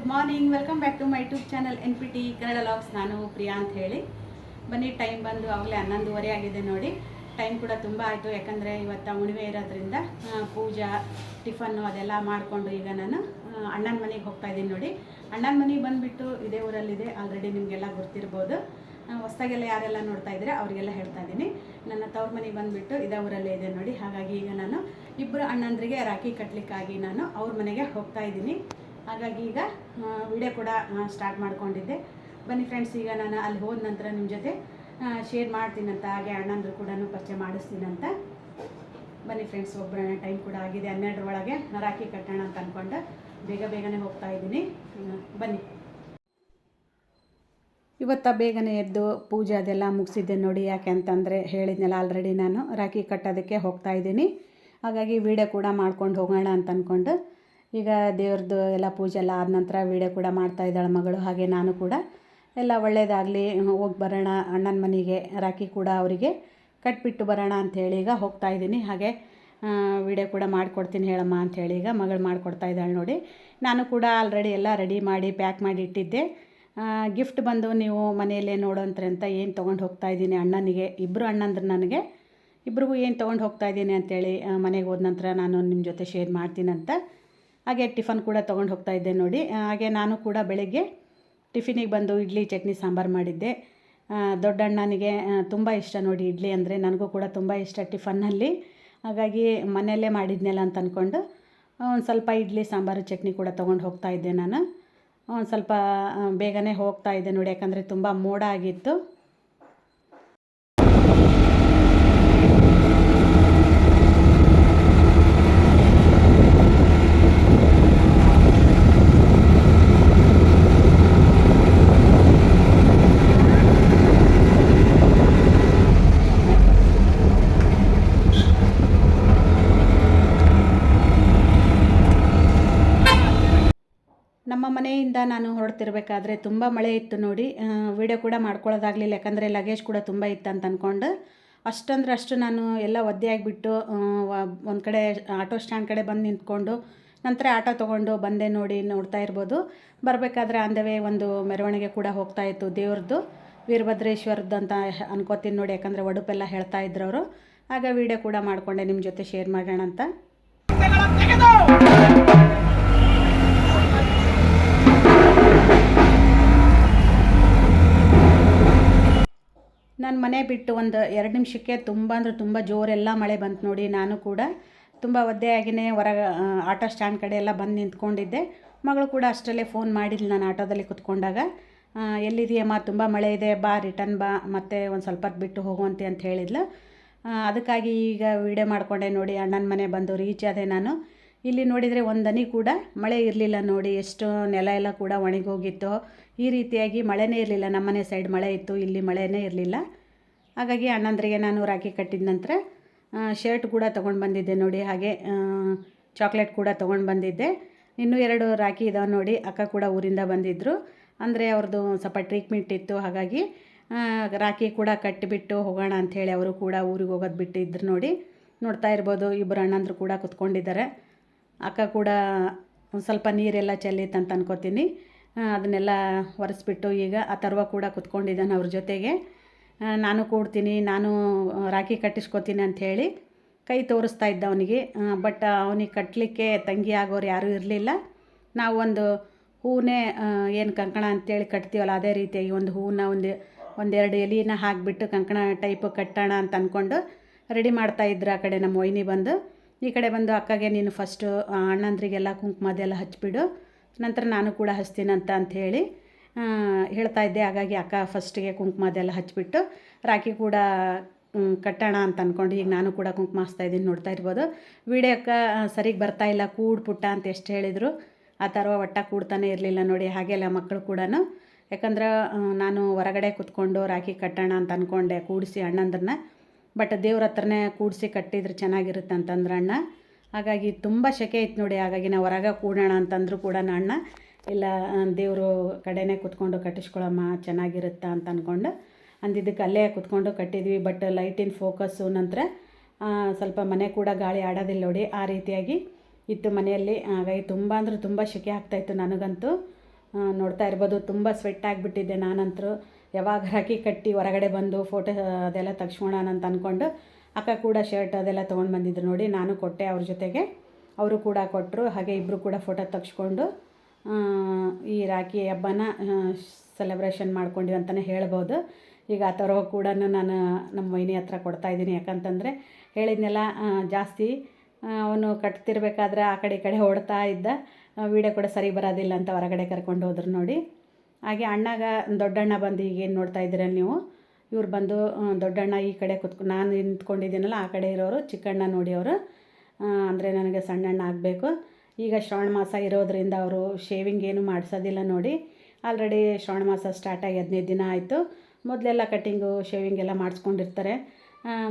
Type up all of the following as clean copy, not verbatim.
Good morning, welcome back to my YouTube channel NPT Kannada logs. ನಾನು ಪ್ರಿಯಾ ಅಂತ ಹೇಳಿ. ಬನ್ನಿ, ಟೈಮ್ ಬಂದು ಆಗಲೇ 11:30 ಆಗಿದೆ ನೋಡಿ. ಟೈಮ್ ಕೂಡ ತುಂಬ ಆಯಿತು, ಯಾಕಂದರೆ ಇವತ್ತು ಹುಣ್ಣಿಮೆ ಇರೋದ್ರಿಂದ ಪೂಜಾ ಟಿಫನ್ನು ಅದೆಲ್ಲ ಮಾಡಿಕೊಂಡು ಈಗ ನಾನು ಅಣ್ಣನ ಮನೆಗೆ ಹೋಗ್ತಾ ಇದ್ದೀನಿ ನೋಡಿ. ಅಣ್ಣನ ಮನೆಗೆ ಬಂದುಬಿಟ್ಟು ಇದೇ ಊರಲ್ಲಿದೆ, ಆಲ್ರೆಡಿ ನಿಮಗೆಲ್ಲ ಗೊತ್ತಿರ್ಬೋದು. ಹೊಸದಾಗೆಲ್ಲ ಯಾರೆಲ್ಲ ನೋಡ್ತಾ ಇದ್ದರೆ ಅವರಿಗೆಲ್ಲ ಹೇಳ್ತಾ ಇದ್ದೀನಿ. ನನ್ನ ತವ್ರ ಮನೆಗೆ ಬಂದುಬಿಟ್ಟು ಇದೇ ಊರಲ್ಲೇ ಇದೆ ನೋಡಿ. ಹಾಗಾಗಿ ಈಗ ನಾನು ಇಬ್ಬರು ಅಣ್ಣಂದ್ರಿಗೆ ರಾಖಿ ಕಟ್ಟಲಿಕ್ಕಾಗಿ ನಾನು ಅವ್ರ ಮನೆಗೆ ಹೋಗ್ತಾ ಇದ್ದೀನಿ. ಹಾಗಾಗಿ ಈಗ ವಿಡಿಯೋ ಕೂಡ ಸ್ಟಾರ್ಟ್ ಮಾಡ್ಕೊಂಡಿದ್ದೆ. ಬನ್ನಿ ಫ್ರೆಂಡ್ಸ್, ಈಗ ನಾನು ಅಲ್ಲಿ ಹೋದ ನಂತರ ನಿಮ್ಮ ಜೊತೆ ಶೇರ್ ಮಾಡ್ತೀನಂತ, ಹಾಗೆ ಅಣ್ಣಂದ್ರು ಕೂಡ ಪರಿಚಯ ಮಾಡಿಸ್ತೀನಂತ. ಬನ್ನಿ ಫ್ರೆಂಡ್ಸ್, ಒಬ್ಬರ ಟೈಮ್ ಕೂಡ ಆಗಿದೆ, 12 ಒಳಗೆ ರಾಖಿ ಕಟ್ಟೋಣ ಅಂತ ಅಂದ್ಕೊಂಡು ಬೇಗನೆ ಹೋಗ್ತಾ ಇದ್ದೀನಿ. ಬನ್ನಿ. ಇವತ್ತು ಬೇಗನೆ ಎದ್ದು ಪೂಜೆ ಅದೆಲ್ಲ ಮುಗಿಸಿದ್ದೆ ನೋಡಿ. ಯಾಕೆ ಅಂತಂದರೆ ಹೇಳಿದ್ನೆಲ್ಲ ಆಲ್ರೆಡಿ, ನಾನು ರಾಖಿ ಕಟ್ಟೋದಕ್ಕೆ ಹೋಗ್ತಾ ಇದ್ದೀನಿ. ಹಾಗಾಗಿ ವೀಡಿಯೋ ಕೂಡ ಮಾಡ್ಕೊಂಡು ಹೋಗೋಣ ಅಂತ ಅಂದ್ಕೊಂಡು ಈಗ ದೇವ್ರದ್ದು ಎಲ್ಲ ಪೂಜೆ ಎಲ್ಲ ಆದ ನಂತರ ವೀಡಿಯೋ ಕೂಡ ಮಾಡ್ತಾ ಇದ್ದಾಳೆ ಮಗಳು. ಹಾಗೆ ನಾನು ಕೂಡ ಎಲ್ಲ ಒಳ್ಳೆಯದಾಗಲಿ, ಹೋಗಿ ಬರೋಣ ಅಣ್ಣನ ಮನೆಗೆ, ರಾಖಿ ಕೂಡ ಅವರಿಗೆ ಕಟ್ಬಿಟ್ಟು ಬರೋಣ ಅಂಥೇಳಿ ಈಗ ಹೋಗ್ತಾ ಇದ್ದೀನಿ. ಹಾಗೆ ವೀಡಿಯೋ ಕೂಡ ಮಾಡಿಕೊಡ್ತೀನಿ ಹೇಳಮ್ಮ ಅಂಥೇಳಿ ಈಗ ಮಗಳು ಮಾಡಿಕೊಡ್ತಾ ಇದ್ದಾಳೆ ನೋಡಿ. ನಾನು ಕೂಡ ಆಲ್ರೆಡಿ ಎಲ್ಲ ರೆಡಿ ಮಾಡಿ ಪ್ಯಾಕ್ ಮಾಡಿ ಇಟ್ಟಿದ್ದೆ. ಗಿಫ್ಟ್ ಬಂದು ನೀವು ಮನೆಯಲ್ಲೇ ನೋಡೋಂತ್ರೆ ಅಂತ ಏನು ತೊಗೊಂಡು ಹೋಗ್ತಾ ಇದ್ದೀನಿ ಅಣ್ಣನಿಗೆ. ಇಬ್ಬರು ಅಣ್ಣಂದ್ರೆ ನನಗೆ ಇಬ್ರಿಗೂ ಏನು ತೊಗೊಂಡು ಹೋಗ್ತಾ ಇದ್ದೀನಿ ಅಂಥೇಳಿ ಮನೆಗೆ ಹೋದ ನಂತರ ನಾನು ನಿಮ್ಮ ಜೊತೆ ಶೇರ್ ಮಾಡ್ತೀನಂತ. ಹಾಗೆ ಟಿಫನ್ ಕೂಡ ತೊಗೊಂಡು ಹೋಗ್ತಾ ಇದ್ದೆ ನೋಡಿ. ಹಾಗೆ ನಾನು ಕೂಡ ಬೆಳಗ್ಗೆ ಟಿಫಿನಿಗೆ ಬಂದು ಇಡ್ಲಿ ಚಟ್ನಿ ಸಾಂಬಾರು ಮಾಡಿದ್ದೆ. ದೊಡ್ಡಣ್ಣನಿಗೆ ತುಂಬ ಇಷ್ಟ ನೋಡಿ ಇಡ್ಲಿ ಅಂದರೆ, ನನಗೂ ಕೂಡ ತುಂಬ ಇಷ್ಟ ಟಿಫನ್ನಲ್ಲಿ. ಹಾಗಾಗಿ ಮನೆಯಲ್ಲೇ ಮಾಡಿದ್ನಲ್ಲ ಅಂತ ಅಂದ್ಕೊಂಡು ಒಂದು ಸ್ವಲ್ಪ ಇಡ್ಲಿ ಸಾಂಬಾರು ಚಟ್ನಿ ಕೂಡ ತೊಗೊಂಡು ಹೋಗ್ತಾ ಇದ್ದೆ ನಾನು. ಒಂದು ಸ್ವಲ್ಪ ಬೇಗನೆ ಹೋಗ್ತಾ ಇದ್ದೆ ನೋಡಿ, ಯಾಕಂದರೆ ತುಂಬ ಮೋಡ ಆಗಿತ್ತು. ನಮ್ಮ ಮನೆಯಿಂದ ನಾನು ಹೊರಡ್ತಿರ್ಬೇಕಾದ್ರೆ ತುಂಬ ಮಳೆ ಇತ್ತು ನೋಡಿ. ವಿಡಿಯೋ ಕೂಡ ಮಾಡ್ಕೊಳ್ಳೋದಾಗಲಿಲ್ಲ, ಯಾಕಂದರೆ ಲಗೇಜ್ ಕೂಡ ತುಂಬ ಇತ್ತು ಅಂತ ಅಂದ್ಕೊಂಡು ಅಷ್ಟಂದ್ರೆ ಅಷ್ಟು ನಾನು ಎಲ್ಲ ಒದ್ದೆ ಆಗಿಬಿಟ್ಟು ಒಂದು ಕಡೆ ಆಟೋ ಸ್ಟ್ಯಾಂಡ್ ಕಡೆ ಬಂದು ನಿಂತ್ಕೊಂಡು ನಂತರ ಆಟೋ ತೊಗೊಂಡು ಬಂದೆ ನೋಡಿ. ನೋಡ್ತಾ ಇರ್ಬೋದು, ಬರಬೇಕಾದ್ರೆ ಅಂದವೇ ಒಂದು ಮೆರವಣಿಗೆ ಕೂಡ ಹೋಗ್ತಾ ಇತ್ತು ದೇವ್ರದ್ದು, ವೀರಭದ್ರೇಶ್ವರದ್ದು ಅಂತ ಅನ್ಕೋತೀನಿ ನೋಡಿ, ಯಾಕಂದರೆ ಒಡುಪೆಲ್ಲ ಹೇಳ್ತಾ ಇದ್ರು ಅವರು. ಆಗ ವಿಡಿಯೋ ಕೂಡ ಮಾಡಿಕೊಂಡೆ ನಿಮ್ಮ ಜೊತೆ ಶೇರ್ ಮಾಡೋಣ ಅಂತ. ನಾನು ಮನೆ ಬಿಟ್ಟು ಒಂದು 2 ನಿಮಿಷಕ್ಕೆ ತುಂಬ ಅಂದರೆ ತುಂಬ ಜೋರೆಲ್ಲ ಮಳೆ ಬಂತು ನೋಡಿ. ನಾನು ಕೂಡ ತುಂಬ ಒದ್ದೆಯಾಗಿಯೇ ಹೊರಗೆ ಆಟೋ ಸ್ಟ್ಯಾಂಡ್ ಕಡೆ ಎಲ್ಲ ಬಂದು ನಿಂತ್ಕೊಂಡಿದ್ದೆ. ಮಗಳು ಕೂಡ ಅಷ್ಟರಲ್ಲೇ ಫೋನ್ ಮಾಡಿದ್ಲು ನಾನು ಆಟೋದಲ್ಲಿ ಕುತ್ಕೊಂಡಾಗ. ಎಲ್ಲಿದೆಯಮ್ಮ, ತುಂಬ ಮಳೆ ಇದೆ, ಬಾ ರಿಟರ್ನ್ ಬಾ, ಮತ್ತೆ ಒಂದು ಸ್ವಲ್ಪ ಹೊತ್ತು ಬಿಟ್ಟು ಹೋಗುವಂತೆ ಅಂತ ಹೇಳಿದ್ಲು. ಅದಕ್ಕಾಗಿ ಈಗ ವೀಡಿಯೋ ಮಾಡಿಕೊಂಡೆ ನೋಡಿ. ಅಣ್ಣನ ಮನೆ ಬಂದು ರೀಚ್ ಆದೆ ನಾನು. ಇಲ್ಲಿ ನೋಡಿದರೆ ಒಂದು ಹನಿ ಕೂಡ ಮಳೆ ಇರಲಿಲ್ಲ ನೋಡಿ. ಎಷ್ಟು ನೆಲ ಎಲ್ಲ ಕೂಡ ಒಣಗೋಗಿತ್ತು. ಈ ರೀತಿಯಾಗಿ ಮಳೆನೇ ಇರಲಿಲ್ಲ. ನಮ್ಮನೆ ಸೈಡ್ ಮಳೆ ಇತ್ತು, ಇಲ್ಲಿ ಮಳೆನೇ ಇರಲಿಲ್ಲ. ಹಾಗಾಗಿ ಅಣ್ಣಂದ್ರಿಗೆ ನಾನು ರಾಖಿ ಕಟ್ಟಿದ ನಂತರ ಶರ್ಟ್ ಕೂಡ ತೊಗೊಂಡು ಬಂದಿದ್ದೆ ನೋಡಿ. ಹಾಗೆ ಚಾಕ್ಲೇಟ್ ಕೂಡ ತೊಗೊಂಡು ಬಂದಿದ್ದೆ. ಇನ್ನೂ 2 ರಾಖಿ ಇದಾವೆ ನೋಡಿ. ಅಕ್ಕ ಕೂಡ ಊರಿಂದ ಬಂದಿದ್ದರು, ಅಂದರೆ ಅವ್ರದ್ದು ಸ್ವಲ್ಪ ಟ್ರೀಟ್ಮೆಂಟ್ ಇತ್ತು. ಹಾಗಾಗಿ ರಾಖಿ ಕೂಡ ಕಟ್ಟಿಬಿಟ್ಟು ಹೋಗೋಣ ಅಂಥೇಳಿ ಅವರು ಕೂಡ ಊರಿಗೆ ಹೋಗೋದು ಬಿಟ್ಟಿದ್ರು ನೋಡಿ. ನೋಡ್ತಾ ಇರ್ಬೋದು, ಇಬ್ಬರು ಅಣ್ಣಂದ್ರು ಕೂಡ ಕುತ್ಕೊಂಡಿದ್ದಾರೆ. ಅಕ್ಕ ಕೂಡ ಒಂದು ಸ್ವಲ್ಪ ನೀರೆಲ್ಲ ಚೆಲ್ಲಿತ್ತು ಅಂತ ಅನ್ಕೋತೀನಿ. ಅದನ್ನೆಲ್ಲ ಒರೆಸ್ಬಿಟ್ಟು ಈಗ ಆ ತರ್ವ ಕೂಡ ಕುತ್ಕೊಂಡಿದ್ದಾನೆ ಅವ್ರ ಜೊತೆಗೆ. ನಾನು ಕೂಡ್ತೀನಿ, ನಾನು ರಾಖಿ ಕಟ್ಟಿಸ್ಕೊತೀನಿ ಅಂಥೇಳಿ ಕೈ ತೋರಿಸ್ತಾ ಇದ್ದ ಅವನಿಗೆ. ಬಟ್ ಅವನಿಗೆ ಕಟ್ಟಲಿಕ್ಕೆ ತಂಗಿ ಆಗೋರು ಯಾರೂ ಇರಲಿಲ್ಲ. ನಾವು ಒಂದು ಹೂವನ್ನೇ ಏನು ಕಂಕಣ ಅಂತೇಳಿ ಕಟ್ತೀವಲ್ಲ, ಅದೇ ರೀತಿಯಾಗಿ ಒಂದು ಹೂವನ್ನ ಒಂದೆರಡು ಎಲೆನ ಹಾಕಿಬಿಟ್ಟು ಕಂಕಣ ಟೈಪು ಕಟ್ಟೋಣ ಅಂತ ಅಂದ್ಕೊಂಡು ರೆಡಿ ಮಾಡ್ತಾಯಿದ್ರು. ಆ ಕಡೆ ನಮ್ಮ ವೈನಿ ಬಂದು ಈ ಕಡೆ ಬಂದು ಅಕ್ಕಗೆ ನೀನು ಫಸ್ಟು ಅಣ್ಣಂದ್ರಿಗೆಲ್ಲ ಕುಂಕುಮದೆಲ್ಲ ಹಚ್ಬಿಡು, ನಂತರ ನಾನು ಕೂಡ ಹಚ್ತೀನಂತ ಅಂಥೇಳಿ ಹೇಳ್ತಾ ಇದ್ದೆ. ಹಾಗಾಗಿ ಅಕ್ಕ ಫಸ್ಟಿಗೆ ಕುಂಕುಮದೆಲ್ಲ ಹಚ್ಬಿಟ್ಟು ರಾಖಿ ಕೂಡ ಕಟ್ಟೋಣ ಅಂತ ಅಂದ್ಕೊಂಡು ಈಗ ನಾನು ಕೂಡ ಕುಂಕುಮ ಹಚ್ತಾಯಿದ್ದೀನಿ. ನೋಡ್ತಾ ಇರ್ಬೋದು, ವೀಡಿಯೋಕ್ಕೆ ಸರಿಗೆ ಬರ್ತಾಯಿಲ್ಲ, ಕೂಡು ಪುಟ್ಟ ಅಂತ ಎಷ್ಟು ಹೇಳಿದರು ಆ ಥರ ಒಟ್ಟ ಕೂಡ್ತಾನೆ ಇರಲಿಲ್ಲ ನೋಡಿ. ಹಾಗೆಲ್ಲ ಮಕ್ಕಳು ಕೂಡ, ಯಾಕಂದ್ರೆ ನಾನು ಹೊರಗಡೆ ಕೂತ್ಕೊಂಡು ರಾಖಿ ಕಟ್ಟೋಣ ಅಂತ ಅಂದ್ಕೊಂಡೆ ಕೂಡಿಸಿ ಅಣ್ಣಂದ್ರನ್ನ. ಬಟ್ ದೇವ್ರ ಹತ್ರನೇ ಕೂಡಿಸಿ ಕಟ್ಟಿದ್ರೆ ಚೆನ್ನಾಗಿರುತ್ತೆ ಅಂತಂದ್ರೆ ಅಣ್ಣ. ಹಾಗಾಗಿ ತುಂಬ ಸೆಕೆ ಇತ್ತು ನೋಡಿ. ಹಾಗಾಗಿ ನಾವು ಹೊರಗೆ ಕೂಡೋಣ ಅಂತಂದ್ರು ಕೂಡ ಅಣ್ಣ ಇಲ್ಲ, ದೇವರು ಕಡೆನೇ ಕೂತ್ಕೊಂಡು ಕಟ್ಟಿಸ್ಕೊಳಮ್ಮ, ಚೆನ್ನಾಗಿರುತ್ತಾ ಅಂತ ಅಂದ್ಕೊಂಡು ಅಂದಿದ್ದಕ್ಕೆ ಅಲ್ಲೇ ಕೂತ್ಕೊಂಡು ಕಟ್ಟಿದ್ವಿ. ಬಟ್ ಲೈಟಿನ ಫೋಕಸ್ಸು ನಂತರ ಸ್ವಲ್ಪ ಮನೆ ಕೂಡ ಗಾಳಿ ಆಡೋದಿಲ್ಲ ನೋಡಿ, ಆ ರೀತಿಯಾಗಿ ಇತ್ತು ಮನೆಯಲ್ಲಿ. ಹಾಗಾಗಿ ತುಂಬ ಅಂದರೆ ತುಂಬ ಸೆಕೆ ಆಗ್ತಾಯಿತ್ತು ನನಗಂತೂ. ನೋಡ್ತಾ ಇರ್ಬೋದು ತುಂಬ ಸ್ವೆಟ್ ಆಗಿಬಿಟ್ಟಿದ್ದೆ ನಾನಂತರೂ. ಯಾವಾಗ ರಾಖಿ ಕಟ್ಟಿ ಹೊರಗಡೆ ಬಂದು ಫೋಟೋ ಅದೆಲ್ಲ ತೆಗ್ಸ್ಕೊಳೋಣ ಅಂತ ಅಂದ್ಕೊಂಡು ಅಕ್ಕ ಕೂಡ ಶರ್ಟ್ ಅದೆಲ್ಲ ತೊಗೊಂಡು ಬಂದಿದ್ರು ನೋಡಿ. ನಾನು ಕೊಟ್ಟೆ ಅವ್ರ ಜೊತೆಗೆ, ಅವರು ಕೂಡ ಕೊಟ್ಟರು. ಹಾಗೆ ಇಬ್ಬರು ಕೂಡ ಫೋಟೋ ತೆಗ್ಸ್ಕೊಂಡು ಈ ರಾಖಿ ಹಬ್ಬನ ಸೆಲೆಬ್ರೇಷನ್ ಮಾಡ್ಕೊಂಡ್ವಿ ಅಂತಲೇ ಹೇಳ್ಬೋದು. ಈಗ ಆ ಥರ ಕೂಡ ನಾನು ನಮ್ಮ ವೈನಿ ಹತ್ರ ಕೊಡ್ತಾಯಿದ್ದೀನಿ. ಯಾಕಂತಂದರೆ ಹೇಳಿದ್ನೆಲ್ಲ ಜಾಸ್ತಿ ಅವನು ಕಟ್ತಿರ್ಬೇಕಾದ್ರೆ ಆ ಕಡೆ ಈ ಕಡೆ ಓಡ್ತಾ ಇದ್ದ, ವೀಡಿಯೋ ಕೂಡ ಸರಿ ಬರೋದಿಲ್ಲ ಅಂತ ಹೊರಗಡೆ ಕರ್ಕೊಂಡು ಹೋದ್ರು ನೋಡಿ. ಹಾಗೆ ದೊಡ್ಡಣ್ಣ ಬಂದು ಈಗೇನು ನೋಡ್ತಾ ಇದ್ದೀರ ನೀವು, ಇವ್ರು ಬಂದು ದೊಡ್ಡಣ್ಣ ಈ ಕಡೆ ನಾನು ನಿಂತ್ಕೊಂಡಿದ್ದೀನಲ್ಲ ಆ ಕಡೆ ಇರೋರು ಚಿಕ್ಕಣ್ಣ ನೋಡಿ ಅವರು, ಅಂದರೆ ನನಗೆ ಸಣ್ಣಣ್ಣ ಆಗಬೇಕು. ಈಗ ಶ್ರಾವಣ ಮಾಸ ಇರೋದರಿಂದ ಅವರು ಶೇವಿಂಗ್ ಏನು ಮಾಡಿಸೋದಿಲ್ಲ ನೋಡಿ. ಆಲ್ರೆಡಿ ಶ್ರಾವಣ ಮಾಸ ಸ್ಟಾರ್ಟಾಗಿ 15 ದಿನ ಆಯಿತು. ಮೊದಲೆಲ್ಲ ಕಟ್ಟಿಂಗು ಶೇವಿಂಗ್ ಎಲ್ಲ ಮಾಡಿಸ್ಕೊಂಡಿರ್ತಾರೆ.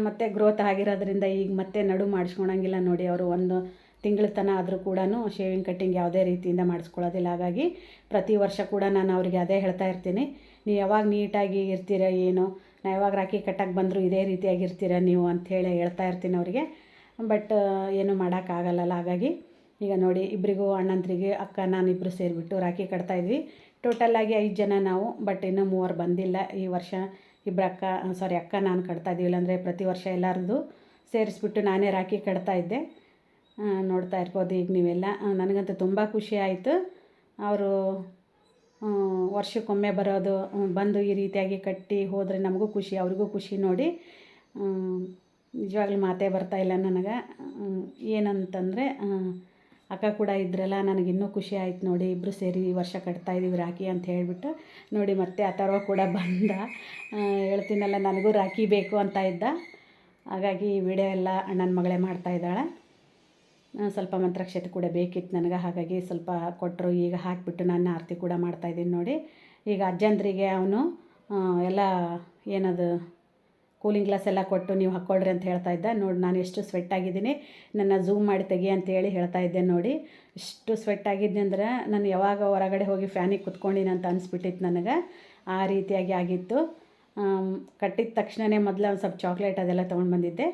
ಮತ್ತು ಗ್ರೋತ್ ಆಗಿರೋದ್ರಿಂದ ಈಗ ಮತ್ತೆ ನಡು ಮಾಡಿಸ್ಕೊಳಂಗಿಲ್ಲ ನೋಡಿ. ಅವರು 1 ತಿಂಗಳ ತನಕ ಆದರೂ ಕೂಡ ಶೇವಿಂಗ್ ಕಟ್ಟಿಂಗ್ ಯಾವುದೇ ರೀತಿಯಿಂದ ಮಾಡಿಸ್ಕೊಳ್ಳೋದಿಲ್ಲ. ಹಾಗಾಗಿ ಪ್ರತಿ ವರ್ಷ ಕೂಡ ನಾನು ಅವರಿಗೆ ಅದೇ ಹೇಳ್ತಾ ಇರ್ತೀನಿ, ನೀವು ಯಾವಾಗ ನೀಟಾಗಿ ಇರ್ತೀರ ಏನೋ, ನಾ ಯಾವಾಗ ರಾಖಿ ಕಟ್ಟಕ್ಕೆ ಬಂದರೂ ಇದೇ ರೀತಿಯಾಗಿರ್ತೀರ ನೀವು ಅಂಥೇಳಿ ಹೇಳ್ತಾ ಇರ್ತೀನಿ ಅವರಿಗೆ. ಬಟ್ ಏನೂ ಮಾಡೋಕ್ಕಾಗಲ್ಲಲ್ಲ. ಹಾಗಾಗಿ ಈಗ ನೋಡಿ ಇಬ್ಬರಿಗೂ ಅಣ್ಣಂದ್ರಿಗೆ ಅಕ್ಕ ನಾನಿಬ್ಬರು ಸೇರಿಬಿಟ್ಟು ರಾಖಿ ಕಟ್ತಾಯಿದ್ವಿ. ಟೋಟಲಾಗಿ 5 ಜನ ನಾವು, ಬಟ್ ಇನ್ನೂ 3 ಬಂದಿಲ್ಲ ಈ ವರ್ಷ. ಇಬ್ಬರು ಅಕ್ಕ ನಾನು ಕಟ್ತಾಯಿದ್ದೀವಿ. ಇಲ್ಲಾಂದರೆ ಪ್ರತಿ ವರ್ಷ ಎಲ್ಲರದು ಸೇರಿಸ್ಬಿಟ್ಟು ನಾನೇ ರಾಖಿ ಕಟ್ತಾಯಿದ್ದೆ. ನೋಡ್ತಾ ಇರ್ಬೋದು ಈಗ ನೀವೆಲ್ಲ. ನನಗಂತೂ ತುಂಬ ಖುಷಿ ಆಯಿತು. ಅವರು ವರ್ಷಕ್ಕೊಮ್ಮೆ ಬರೋದು, ಬಂದು ಈ ರೀತಿಯಾಗಿ ಕಟ್ಟಿ ಹೋದರೆ ನಮಗೂ ಖುಷಿ, ಅವ್ರಿಗೂ ಖುಷಿ ನೋಡಿ. ನಿಜವಾಗ್ಲೂ ಮಾತೇ ಬರ್ತಾಯಿಲ್ಲ ನನಗೆ. ಏನಂತಂದರೆ ಅಕ್ಕ ಕೂಡ ಇದ್ರಲ್ಲ, ನನಗಿನ್ನೂ ಖುಷಿ ಆಯ್ತು ನೋಡಿ. ಇಬ್ಬರು ಸೇರಿ ಈ ವರ್ಷ ಕಟ್ತಾಯಿದ್ದೀವಿ ರಾಖಿ ಅಂತ ಹೇಳಿಬಿಟ್ಟು ನೋಡಿ. ಮತ್ತೆ ಆ ಥರ ಕೂಡ ಬಂದ, ಹೇಳ್ತೀನಲ್ಲ ನನಗೂ ರಾಖಿ ಬೇಕು ಅಂತ ಇದ್ದ. ಹಾಗಾಗಿ ಈ ವಿಡಿಯೋ ಎಲ್ಲ ಅಣ್ಣನ ಮಗಳೇ ಮಾಡ್ತಾಯಿದ್ದಾಳೆ. ಸ್ವಲ್ಪ ಮಂತ್ರಾಕ್ಷತೆ ಕೂಡ ಬೇಕಿತ್ತು ನನಗೆ, ಹಾಗಾಗಿ ಸ್ವಲ್ಪ ಕೊಟ್ಟರು. ಈಗ ಹಾಕಿಬಿಟ್ಟು ನಾನು ಆರತಿ ಕೂಡ ಮಾಡ್ತಾಯಿದ್ದೀನಿ ನೋಡಿ. ಈಗ ಅಜ್ಜಂದ್ರಿಗೆ ಅವನು ಎಲ್ಲ ಏನದು ಕೂಲಿಂಗ್ ಗ್ಲಾಸ್ ಎಲ್ಲ ಕೊಟ್ಟು ನೀವು ಹಾಕ್ಕೊಳ್ರಿ ಅಂತ ಹೇಳ್ತಾ ಇದ್ದ ನೋಡಿ. ನಾನು ಎಷ್ಟು ಸ್ವೆಟ್ ಆಗಿದ್ದೀನಿ, ನನ್ನ ಝೂಮ್ ಮಾಡಿ ತೆಗಿ ಅಂತೇಳಿ ಹೇಳ್ತಾ ಇದ್ದೆ ನೋಡಿ. ಎಷ್ಟು ಸ್ವೆಟ್ ಆಗಿದ್ದೆ ಅಂದ್ರೆ ನಾನು ಯಾವಾಗ ಹೊರಗಡೆ ಹೋಗಿ ಫ್ಯಾನಿಗೆ ಕುತ್ಕೊಂಡಿನಿ ಅಂತ ಅನಿಸ್ಬಿಟ್ಟಿತ್ತು ನನಗೆ. ಆ ರೀತಿಯಾಗಿ ಆಗಿತ್ತು. ಕಟ್ಟಿದ ತಕ್ಷಣವೇ ಮೊದಲು ಒಂದು ಸ್ವಲ್ಪ ಚಾಕ್ಲೇಟ್ ಅದೆಲ್ಲ ತೊಗೊಂಡು ಬಂದಿದ್ದೆ.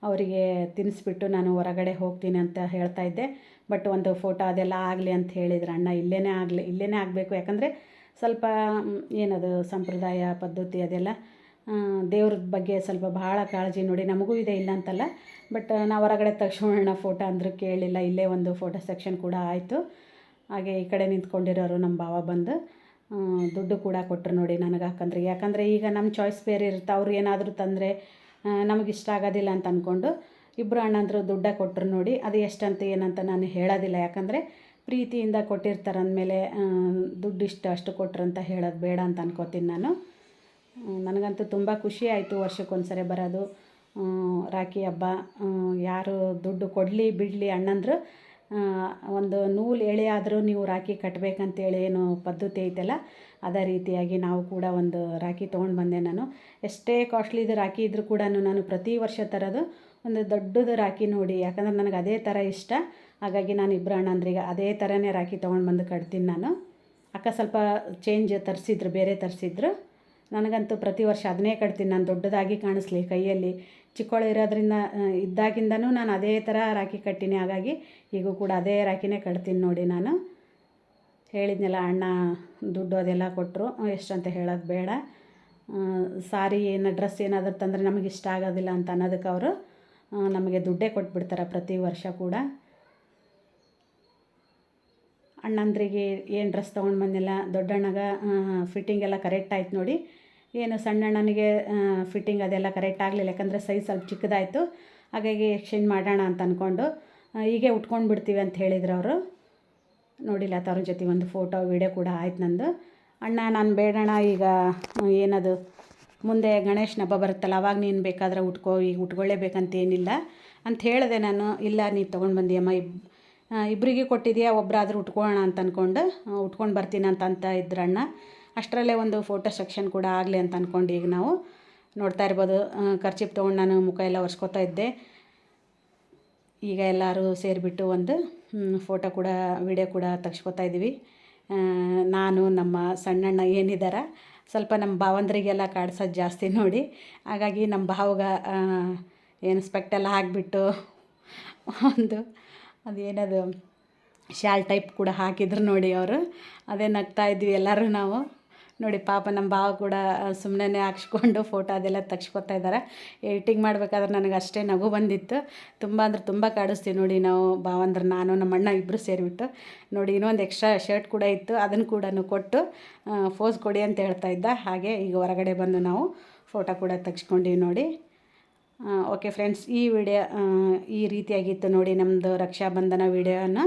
ಅವರಿಗೆ ತಿನ್ನಿಸ್ಬಿಟ್ಟು ನಾನು ಹೊರಗಡೆ ಹೋಗ್ತೀನಿ ಅಂತ ಹೇಳ್ತಾ ಇದ್ದೆ. ಬಟ್ ಒಂದು ಫೋಟೋ ಅದೆಲ್ಲ ಆಗಲಿ ಅಂತ ಹೇಳಿದ್ರು ಅಣ್ಣ. ಇಲ್ಲೇ ಆಗಬೇಕು. ಯಾಕಂದರೆ ಸ್ವಲ್ಪ ಏನದು ಸಂಪ್ರದಾಯ ಪದ್ಧತಿ ಅದೆಲ್ಲ, ದೇವ್ರ ಬಗ್ಗೆ ಸ್ವಲ್ಪ ಭಾಳ ಕಾಳಜಿ ನೋಡಿ. ನಮಗೂ ಇದೆ, ಇಲ್ಲ ಅಂತಲ್ಲ. ಬಟ್ ನಾವು ಹೊರಗಡೆ ತಕ್ಷಣ ಫೋಟೋ ಅಂದರೂ ಕೇಳಿಲ್ಲ. ಇಲ್ಲೇ ಒಂದು ಫೋಟೋ ಸೆಕ್ಷನ್ ಕೂಡ ಆಯಿತು. ಹಾಗೆ ಈ ಕಡೆ ನಿಂತ್ಕೊಂಡಿರೋರು ನಮ್ಮ ಭಾವ ಬಂದು ದುಡ್ಡು ಕೂಡ ಕೊಟ್ಟರು ನೋಡಿ ನನಗೆ ಹಾಕಂದ್ರೆ. ಯಾಕಂದರೆ ಈಗ ನಮ್ಮ ಚಾಯ್ಸ್ ಬೇರೆ ಇರುತ್ತೆ. ಅವ್ರು ಏನಾದರೂ ತಂದರೆ ನಮಗಿಷ್ಟ ಆಗೋದಿಲ್ಲ ಅಂತ ಅಂದ್ಕೊಂಡು ಇಬ್ಬರು ಅಣ್ಣಂದರು ದುಡ್ಡ ಕೊಟ್ಟರು ನೋಡಿ. ಅದು ಎಷ್ಟಂತ ಏನಂತ ನಾನು ಹೇಳೋದಿಲ್ಲ. ಯಾಕಂದರೆ ಪ್ರೀತಿಯಿಂದ ಕೊಟ್ಟಿರ್ತಾರೆ ಅಂದಮೇಲೆ ದುಡ್ಡು ಅಷ್ಟು ಕೊಟ್ರು ಅಂತ ಹೇಳೋದು ಬೇಡ ಅಂತ ಅನ್ಕೋತೀನಿ ನಾನು. ನನಗಂತೂ ತುಂಬ ಖುಷಿ ಆಯಿತು ವರ್ಷಕ್ಕೊಂದ್ಸರಿ ಬರೋದು ರಾಖಿ ಹಬ್ಬ. ಯಾರು ದುಡ್ಡು ಕೊಡಲಿ ಬಿಡಲಿ ಅಣ್ಣಂದ್ರು ಒಂದು ನೂಲು ಎಳೆ ಆದರೂ ನೀವು ರಾಖಿ ಕಟ್ಟಬೇಕಂತೇಳಿ ಏನು ಪದ್ಧತಿ ಐತಲ್ಲ, ಅದೇ ರೀತಿಯಾಗಿ ನಾವು ಕೂಡ ಒಂದು ರಾಖಿ ತೊಗೊಂಡು ಬಂದೆ ನಾನು. ಎಷ್ಟೇ ಕಾಸ್ಟ್ಲಿದು ರಾಖಿ ಇದ್ದರೂ ಕೂಡ ನಾನು ಪ್ರತಿ ವರ್ಷ ತರೋದು ಒಂದು ದೊಡ್ಡದು ರಾಖಿ ನೋಡಿ. ಯಾಕಂದರೆ ನನಗೆ ಅದೇ ಥರ ಇಷ್ಟ. ಹಾಗಾಗಿ ನಾನು ಇಬ್ಬರು ಅಣ್ಣಂದ್ರಿಗೆ ಅದೇ ಥರನೇ ರಾಖಿ ತೊಗೊಂಡು ಬಂದು ಕಟ್ತೀನಿ ನಾನು. ಅಕ್ಕ ಸ್ವಲ್ಪ ಚೇಂಜ್ ತರಿಸಿದ್ರು, ಬೇರೆ ತರಿಸಿದ್ರು. ನನಗಂತೂ ಪ್ರತಿ ವರ್ಷ ಅದನ್ನೇ ಕಟ್ತೀನಿ ನಾನು, ದೊಡ್ಡದಾಗಿ ಕಾಣಿಸ್ಲಿ ಕೈಯಲ್ಲಿ. ಚಿಕ್ಕವಳು ಇರೋದ್ರಿಂದ ಇದ್ದಾಗಿಂದನೂ ನಾನು ಅದೇ ಥರ ರಾಖಿ ಕಟ್ಟಿನಿ. ಹಾಗಾಗಿ ಈಗೂ ಕೂಡ ಅದೇ ರಾಖಿನೇ ಕಟ್ತೀನಿ ನೋಡಿ ನಾನು. ಹೇಳಿದ್ನೆಲ್ಲ ಅಣ್ಣ ದುಡ್ಡು ಅದೆಲ್ಲ ಕೊಟ್ಟರು. ಎಷ್ಟಂತ ಹೇಳೋದು ಬೇಡ. ಸಾರಿ ಡ್ರೆಸ್ ಏನಾದರೂ ತಂದರೆ ನಮಗೆ ಇಷ್ಟ ಆಗೋದಿಲ್ಲ ಅಂತ ಅನ್ನೋದಕ್ಕೆ ಅವರು ನಮಗೆ ದುಡ್ಡೇ ಕೊಟ್ಬಿಡ್ತಾರೆ ಪ್ರತಿ ವರ್ಷ ಕೂಡ. ಅಣ್ಣಂದ್ರಿಗೆ ಏನು ಡ್ರೆಸ್ ತೊಗೊಂಡು ಬಂದಿಲ್ಲ. ದೊಡ್ಡಣ್ಣಗೆ ಫಿಟ್ಟಿಂಗ್ ಎಲ್ಲ ಕರೆಕ್ಟ್ ಆಯ್ತು ನೋಡಿ. ಏನು ಸಣ್ಣಣ್ಣನಿಗೆ ಫಿಟ್ಟಿಂಗ್ ಅದೆಲ್ಲ ಕರೆಕ್ಟ್ ಆಗಲಿಲ್ಲ. ಯಾಕಂದರೆ ಸೈಜ್ ಸ್ವಲ್ಪ ಚಿಕ್ಕದಾಯಿತು. ಹಾಗಾಗಿ ಎಕ್ಸ್ಚೇಂಜ್ ಮಾಡೋಣ ಅಂತ ಅಂದ್ಕೊಂಡು ಹೀಗೆ ಉಟ್ಕೊಂಡು ಬಿಡ್ತೀವಿ ಅಂತ ಹೇಳಿದ್ರು ಅವರು. ನೋಡಿಲ್ಲ ಅವ್ರ ಜೊತೆ ಒಂದು ಫೋಟೋ ವೀಡಿಯೋ ಕೂಡ ಆಯ್ತು ನಂದು. ಅಣ್ಣ ನಾನು ಬೇಡಣ್ಣ, ಈಗ ಏನದು ಮುಂದೆ ಗಣೇಶನ ಹಬ್ಬ ಬರುತ್ತಲ್ಲ, ಅವಾಗ ನೀನು ಬೇಕಾದ್ರೆ ಉಟ್ಕೋ, ಈಗ ಉಟ್ಕೊಳ್ಳೇಬೇಕಂತೇನಿಲ್ಲ ಅಂತ ಹೇಳಿದೆ ನಾನು. ಇಲ್ಲ ನೀನು ತೊಗೊಂಡು ಬಂದಿಯಮ್ಮ, ಇಬ್ಬರಿಗೆ ಕೊಟ್ಟಿದೆಯಾ, ಒಬ್ಬರಾದರೂ ಉಟ್ಕೊಳ್ಳೋಣ ಅಂತ ಅಂದ್ಕೊಂಡು ಉಟ್ಕೊಂಡು ಬರ್ತೀನಿ ಅಂತ ಇದ್ರು ಅಣ್ಣ. ಅಷ್ಟರಲ್ಲೇ ಒಂದು ಫೋಟೋ ಸೆಕ್ಷನ್ ಕೂಡ ಆಗಲಿ ಅಂತ ಅಂದ್ಕೊಂಡು ಈಗ ನಾವು ನೋಡ್ತಾ ಇರ್ಬೋದು. ಕರ್ಚಿಪ್ ತೊಗೊಂಡು ನಾನು ಮುಖ ಎಲ್ಲ ಒರೆಸ್ಕೊತಾ ಇದ್ದೆ. ಈಗ ಎಲ್ಲರೂ ಸೇರಿಬಿಟ್ಟು ಒಂದು ಫೋಟೋ ಕೂಡ ವಿಡಿಯೋ ಕೂಡ ತೆಗ್ಸ್ಕೊತಾ ಇದ್ದೀವಿ. ನಾನು ನಮ್ಮ ಸಣ್ಣಣ್ಣ ಏನಿದ್ದಾರೆ ಸ್ವಲ್ಪ ನಮ್ಮ ಭಾವಂದ್ರಿಗೆಲ್ಲ ಕಾಡ್ಸೋದು ಜಾಸ್ತಿ ನೋಡಿ. ಹಾಗಾಗಿ ನಮ್ಮ ಭಾವಗ ಏನು ಸ್ಪೆಕ್ಟೆಲ್ಲ ಹಾಕಿಬಿಟ್ಟು ಒಂದು ಅದೇನದು ಶಾಲ್ ಟೈಪ್ ಕೂಡ ಹಾಕಿದ್ರು ನೋಡಿ ಅವರು. ಅದೇ ನಗ್ತಾ ಇದ್ವಿ ಎಲ್ಲರೂ ನಾವು. ನೋಡಿ ಪಾಪ ನಮ್ಮ ಭಾವ ಕೂಡ ಸುಮ್ಮನೆ ಹಾಕ್ಸ್ಕೊಂಡು ಫೋಟೋ ಅದೆಲ್ಲ ತೆಗ್ಸ್ಕೊತಾ ಇದ್ದಾರೆ. ಎಡಿಟಿಂಗ್ ಮಾಡಬೇಕಾದ್ರೆ ನನಗೆ ಅಷ್ಟೇ ನಗು ಬಂದಿತ್ತು. ತುಂಬ ಅಂದರೆ ತುಂಬ ಕಾಡಿಸ್ತೀವಿ ನೋಡಿ ನಾವು ಭಾವಂದ್ರೆ, ನಾನು ನಮ್ಮ ಅಣ್ಣ ಇಬ್ಬರು ಸೇರಿಬಿಟ್ಟು. ನೋಡಿ ಇನ್ನೊಂದು ಎಕ್ಸ್ಟ್ರಾ ಶರ್ಟ್ ಕೂಡ ಇತ್ತು, ಅದನ್ನು ಕೂಡ ಕೊಟ್ಟು ಫೋಸ್ ಕೊಡಿ ಅಂತ ಹೇಳ್ತಾ ಇದ್ದ. ಹಾಗೆ ಈಗ ಹೊರಗಡೆ ಬಂದು ನಾವು ಫೋಟೋ ಕೂಡ ತೆಗ್ಸ್ಕೊಂಡೀವಿ ನೋಡಿ. ಓಕೆ ಫ್ರೆಂಡ್ಸ್, ಈ ವಿಡಿಯೋ ಈ ರೀತಿಯಾಗಿತ್ತು ನೋಡಿ ನಮ್ಮದು ರಕ್ಷಾಬಂಧನ ವಿಡಿಯೋನ.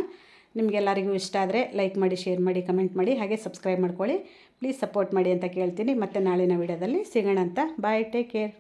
ನಿಮಗೆಲ್ಲರಿಗೂ ಇಷ್ಟ ಆದರೆ ಲೈಕ್ ಮಾಡಿ, ಶೇರ್ ಮಾಡಿ, ಕಮೆಂಟ್ ಮಾಡಿ, ಹಾಗೆ ಸಬ್ಸ್ಕ್ರೈಬ್ ಮಾಡ್ಕೊಳ್ಳಿ. ಪ್ಲೀಸ್ ಸಪೋರ್ಟ್ ಮಾಡಿ ಅಂತ ಕೇಳ್ತೀನಿ. ಮತ್ತೆ ನಾಳಿನ ವಿಡಿಯೋದಲ್ಲಿ ಸಿಗೋಣ ಅಂತ. ಬಾಯ್, ಟೇಕ್ ಕೇರ್.